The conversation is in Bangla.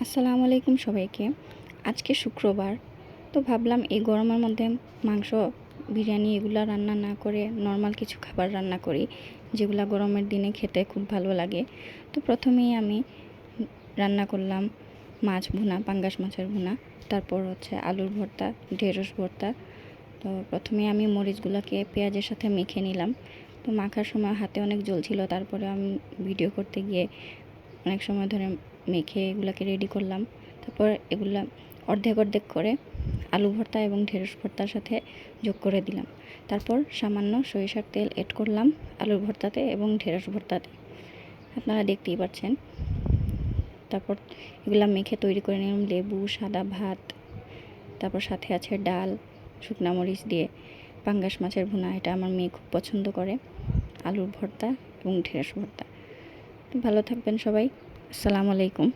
আসসালামু আলাইকুম সবাইকে। আজকে শুক্রবার, তো ভাবলাম এই গরমের মধ্যে মাংস, বিরিয়ানি এগুলা রান্না না করে নর্মাল কিছু খাবার রান্না করি, যেগুলা গরমের দিনে খেতে খুব ভালো লাগে। তো প্রথমেই আমি রান্না করলাম মাছ ভুনা, পাঙ্গাস মাছের ভুনা। তারপর হচ্ছে আলুর ভর্তা, ঢেঁড়স ভর্তা। তো প্রথমে আমি মরিচগুলোকে পেঁয়াজের সাথে মেখে নিলাম। তো মাখার সময় হাতে অনেক জ্বলছিল, তারপরে আমি ভিডিও করতে গিয়ে অনেক সময় ধরে মেখে এগুলাকে রেডি করলাম। তারপর এগুলা অর্ধেক অর্ধেক করে আলু ভর্তা এবং ঢেঁড়স ভর্তার সাথে যোগ করে দিলাম। তারপর সামান্য সরিষার তেল এড করলাম আলুর ভর্তাতে এবং ঢেঁড়স ভর্তাতে, আপনারা দেখতেই পাচ্ছেন। তারপর এগুলা মেখে তৈরি করে নিলাম লেবু, সাদা ভাত, তারপর সাথে আছে ডাল, শুকনা মরিচ দিয়ে পাঙ্গাস মাছের ভুনা। এটা আমার মেয়ে খুব পছন্দ করে, আলুর ভর্তা এবং ঢেঁড়স ভর্তা। ভালো থাকবেন সবাই। আসসালামু আলাইকুম।